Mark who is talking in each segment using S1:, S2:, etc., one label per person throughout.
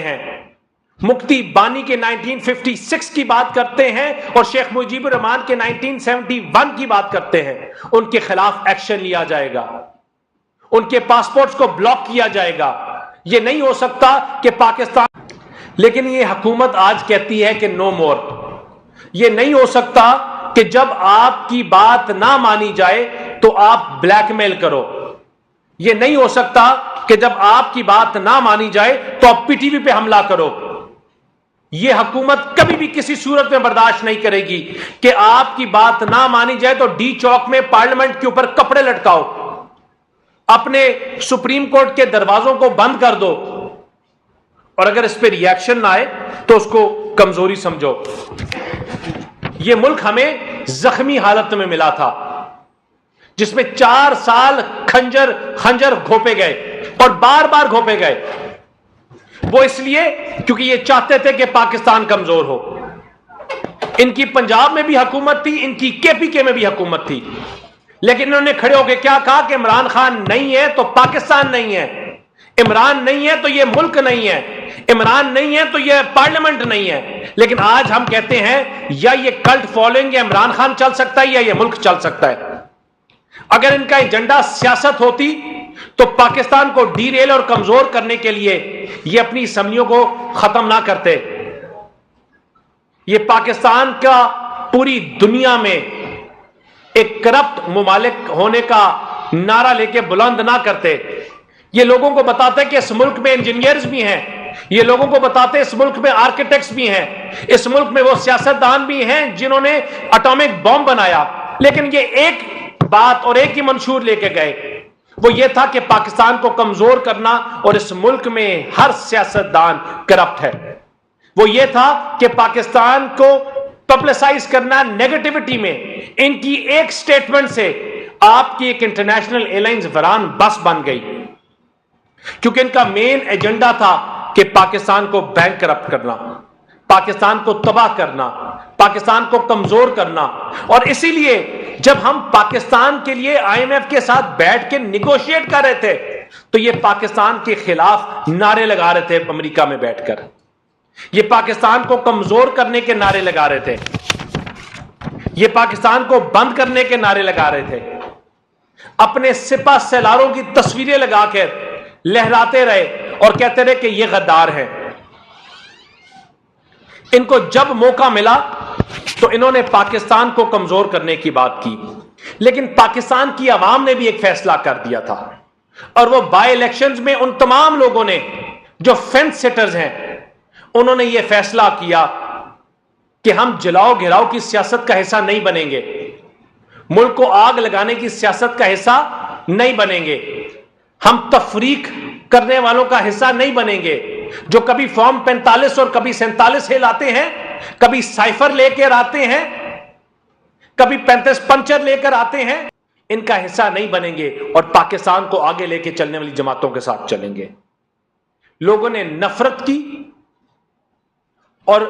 S1: ہیں, مفتی بانی کے 1956 کی بات کرتے ہیں اور شیخ مجیب الرحمان کے 1971 کی بات کرتے ہیں, ان کے خلاف ایکشن لیا جائے گا, ان کے پاسپورٹس کو بلاک کیا جائے گا. یہ نہیں ہو سکتا کہ پاکستان, لیکن یہ حکومت آج کہتی ہے کہ نو مور. یہ نہیں ہو سکتا کہ جب آپ کی بات نہ مانی جائے تو آپ بلیک میل کرو. یہ نہیں ہو سکتا کہ جب آپ کی بات نہ مانی جائے تو آپ پی ٹی وی پہ حملہ کرو. یہ حکومت کبھی بھی کسی صورت میں برداشت نہیں کرے گی کہ آپ کی بات نہ مانی جائے تو ڈی چوک میں پارلیمنٹ کے اوپر کپڑے لٹکاؤ, اپنے سپریم کورٹ کے دروازوں کو بند کر دو, اور اگر اس پہ ری ایکشن نہ آئے تو اس کو کمزوری سمجھو. یہ ملک ہمیں زخمی حالت میں ملا تھا جس میں 4 سال خنجر گھوپے گئے اور بار بار گھوپے گئے. وہ اس لیے کیونکہ یہ چاہتے تھے کہ پاکستان کمزور ہو. ان کی پنجاب میں بھی حکومت تھی, ان کی کے پی کے میں بھی حکومت تھی, لیکن انہوں نے کھڑے ہو کے کیا کہا کہ عمران خان نہیں ہے تو پاکستان نہیں ہے, عمران نہیں ہے تو یہ ملک نہیں ہے, عمران نہیں ہے تو یہ پارلیمنٹ نہیں ہے. لیکن آج ہم کہتے ہیں یا یہ کلٹ فالوئنگ یا عمران خان چل سکتا ہے یا یہ ملک چل سکتا ہے. اگر ان کا ایجنڈا سیاست ہوتی تو پاکستان کو ڈی ریل اور کمزور کرنے کے لیے یہ اپنی اسمبلیوں کو ختم نہ کرتے, یہ پاکستان کا پوری دنیا میں ایک کرپٹ ممالک ہونے کا نعرہ لے کے بلند نہ کرتے. یہ لوگوں کو بتاتے کہ اس ملک میں انجینئرز بھی ہیں, یہ لوگوں کو بتاتے اس ملک میں آرکیٹیکٹس بھی ہیں, اس ملک میں وہ سیاستدان بھی ہیں جنہوں نے اٹامک بم بنایا. لیکن یہ ایک بات اور ایک ہی منشور لے کے گئے, وہ یہ تھا کہ پاکستان کو کمزور کرنا اور اس ملک میں ہر سیاستدان کرپٹ ہے. وہ یہ تھا کہ پاکستان کو پبلسائز کرنا نیگیٹیوٹی میں. ان کی ایک سٹیٹمنٹ سے آپ کی ایک انٹرنیشنل ایئر لائنز ویران بس بن گئی, کیونکہ ان کا مین ایجنڈا تھا کہ پاکستان کو بینک کرپٹ کرنا, پاکستان کو تباہ کرنا, پاکستان کو کمزور کرنا. اور اسی لیے جب ہم پاکستان کے لیے آئی ایم ایف کے ساتھ بیٹھ کے نیگوشیٹ کر رہے تھے تو یہ پاکستان کے خلاف نعرے لگا رہے تھے امریکہ میں بیٹھ کر, یہ پاکستان کو کمزور کرنے کے نعرے لگا رہے تھے, یہ پاکستان کو بند کرنے کے نعرے لگا رہے تھے, اپنے سپہ سالاروں کی تصویریں لگا کر لہراتے رہے اور کہتے رہے کہ یہ غدار ہیں. ان کو جب موقع ملا تو انہوں نے پاکستان کو کمزور کرنے کی بات کی, لیکن پاکستان کی عوام نے بھی ایک فیصلہ کر دیا تھا, اور وہ بائی الیکشنز میں ان تمام لوگوں نے جو فینس سیٹرز ہیں انہوں نے یہ فیصلہ کیا کہ ہم جلاؤ گھراؤ کی سیاست کا حصہ نہیں بنیں گے, ملک کو آگ لگانے کی سیاست کا حصہ نہیں بنیں گے, ہم تفریق کرنے والوں کا حصہ نہیں بنیں گے, جو کبھی فارم 45 اور کبھی 47 لاتے ہیں, کبھی سائفر لے کر آتے ہیں, کبھی 35 پنچر لے کر آتے ہیں. ان کا حصہ نہیں بنیں گے اور پاکستان کو آگے لے کے چلنے والی جماعتوں کے ساتھ چلیں گے. لوگوں نے نفرت کی اور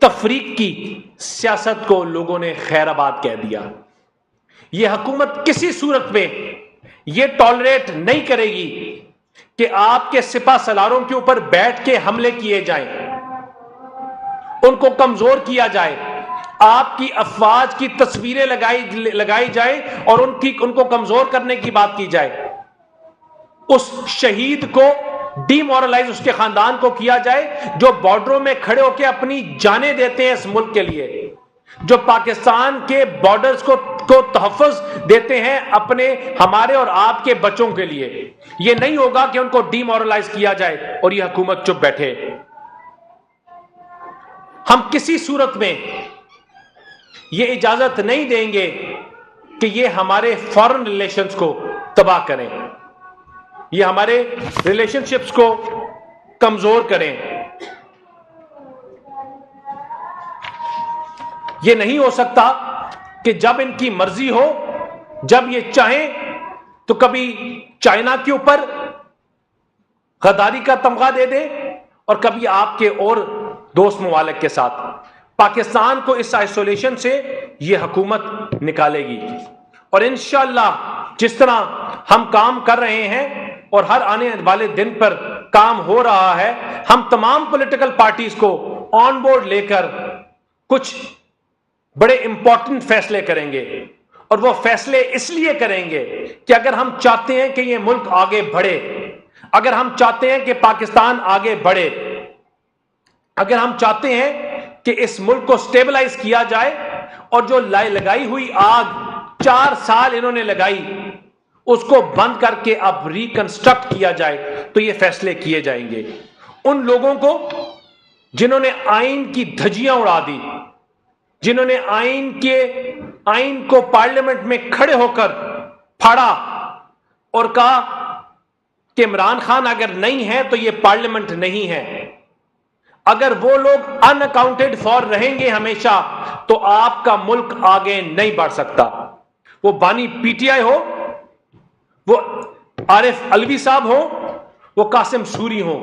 S1: تفریق کی سیاست کو لوگوں نے خیر آباد کہہ دیا. یہ حکومت کسی صورت میں یہ ٹالریٹ نہیں کرے گی کہ آپ کے سپہ سالاروں کے اوپر بیٹھ کے حملے کیے جائیں, ان کو کمزور کیا جائے, آپ کی افواج کی تصویریں لگائی جائیں اور ان کو کمزور کرنے کی بات کی جائے, اس شہید کو ڈی مورلائز اس کے خاندان کو کیا جائے جو بارڈروں میں کھڑے ہو کے اپنی جانیں دیتے ہیں اس ملک کے لیے, جو پاکستان کے بارڈرز کو تحفظ دیتے ہیں اپنے ہمارے اور آپ کے بچوں کے لیے. یہ نہیں ہوگا کہ ان کو ڈی مورلائز کیا جائے اور یہ حکومت چپ بیٹھے. ہم کسی صورت میں یہ اجازت نہیں دیں گے کہ یہ ہمارے فارن ریلیشنز کو تباہ کریں, یہ ہمارے ریلیشن شپس کو کمزور کریں. یہ نہیں ہو سکتا کہ جب ان کی مرضی ہو, جب یہ چاہیں تو کبھی چائنا کے اوپر غداری کا تمغہ دے دے اور کبھی آپ کے اور دوست ممالک کے ساتھ. پاکستان کو اس آئسولیشن سے یہ حکومت نکالے گی, اور انشاءاللہ جس طرح ہم کام کر رہے ہیں اور ہر آنے والے دن پر کام ہو رہا ہے، ہم تمام پولیٹیکل پارٹیز کو آن بورڈ لے کر کچھ بڑے امپورٹنٹ فیصلے کریں گے، اور وہ فیصلے اس لیے کریں گے کہ اگر ہم چاہتے ہیں کہ یہ ملک آگے بڑھے، اگر ہم چاہتے ہیں کہ پاکستان آگے بڑھے، اگر ہم چاہتے ہیں کہ اس ملک کو سٹیبلائز کیا جائے، اور جو لگائی ہوئی آگ 4 سال انہوں نے لگائی اس کو بند کر کے اب ریکنسٹرکٹ کیا جائے، تو یہ فیصلے کیے جائیں گے۔ ان لوگوں کو جنہوں نے آئین کی دھجیاں اڑا دی، جنہوں نے آئین کو پارلیمنٹ میں کھڑے ہو کر پھاڑا اور کہا کہ عمران خان اگر نہیں ہے تو یہ پارلیمنٹ نہیں ہے، اگر وہ لوگ ان اکاؤنٹڈ فار رہیں گے ہمیشہ تو آپ کا ملک آگے نہیں بڑھ سکتا۔ وہ بانی پی ٹی آئی ہو، وہ عارف علوی صاحب ہو، وہ قاسم سوری ہو،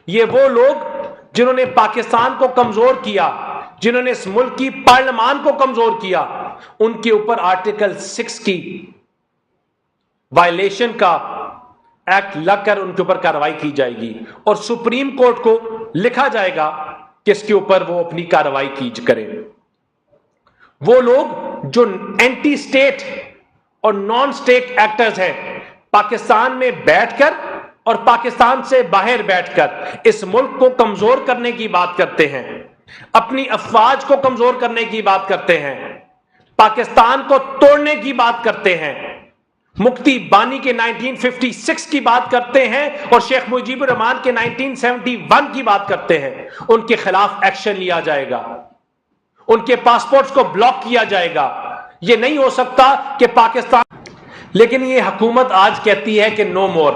S1: یہ وہ لوگ جنہوں نے پاکستان کو کمزور کیا، جنہوں نے اس ملک کی پارلیمان کو کمزور کیا، ان کے اوپر آرٹیکل 6 کی وائلیشن کا ایکٹ لگ کر ان کے اوپر کارروائی کی جائے گی، اور سپریم کورٹ کو لکھا جائے گا کہ اس کے اوپر وہ اپنی کارروائی کی کرے۔ وہ لوگ جو اینٹی سٹیٹ اور نان سٹیٹ ایکٹرز ہیں، پاکستان میں بیٹھ کر اور پاکستان سے باہر بیٹھ کر اس ملک کو کمزور کرنے کی بات کرتے ہیں، اپنی افواج کو کمزور کرنے کی بات کرتے ہیں، پاکستان کو توڑنے کی بات کرتے ہیں، مفتی بانی کے 1956 کی بات کرتے ہیں، اور شیخ مجیب الرحمان کے 1971 کی بات کرتے ہیں، ان کے خلاف ایکشن لیا جائے گا، ان کے پاسپورٹس کو بلاک کیا جائے گا۔ یہ نہیں ہو سکتا کہ پاکستان، لیکن یہ حکومت آج کہتی ہے کہ نو مور۔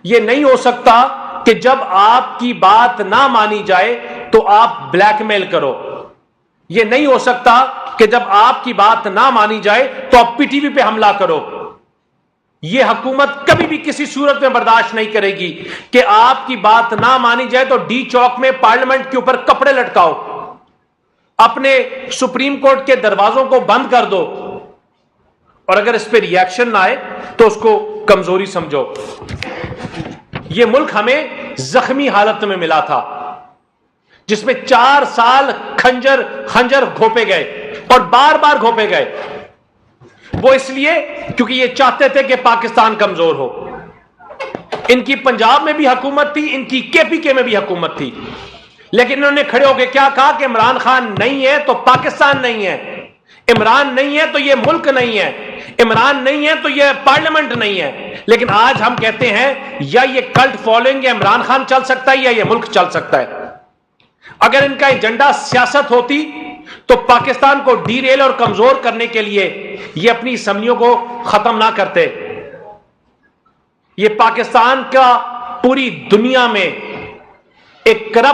S1: یہ نہیں ہو سکتا کہ جب آپ کی بات نہ مانی جائے تو آپ بلیک میل کرو۔ یہ نہیں ہو سکتا کہ جب آپ کی بات نہ مانی جائے تو آپ پی ٹی وی پہ حملہ کرو۔ یہ حکومت کبھی بھی کسی صورت میں برداشت نہیں کرے گی کہ آپ کی بات نہ مانی جائے تو ڈی چوک میں پارلیمنٹ کے اوپر کپڑے لٹکاؤ، اپنے سپریم کورٹ کے دروازوں کو بند کر دو، اور اگر اس پہ ری ایکشن نہ آئے تو اس کو کمزوری سمجھو۔ یہ ملک ہمیں زخمی حالت میں ملا تھا، جس میں 4 سال خنجر گھوپے گئے اور بار بار گھوپے گئے، وہ اس لیے کیونکہ یہ چاہتے تھے کہ پاکستان کمزور ہو۔ ان کی پنجاب میں بھی حکومت تھی، ان کی کے پی کے میں بھی حکومت تھی، لیکن انہوں نے کھڑے ہو کے کیا کہا کہ عمران خان نہیں ہے تو پاکستان نہیں ہے، عمران نہیں ہے تو یہ ملک نہیں ہے، عمران نہیں ہے تو یہ پارلیمنٹ نہیں ہے۔ لیکن آج ہم کہتے ہیں یا یہ کلٹ فالوئنگ عمران خان چل سکتا ہے یا یہ ملک چل سکتا ہے۔ اگر ان کا ایجنڈا سیاست ہوتی تو پاکستان کو ڈی ریل اور کمزور کرنے کے لیے یہ اپنی اسمبلیوں کو ختم نہ کرتے۔ یہ پاکستان کا پوری دنیا میں ایک کرپٹ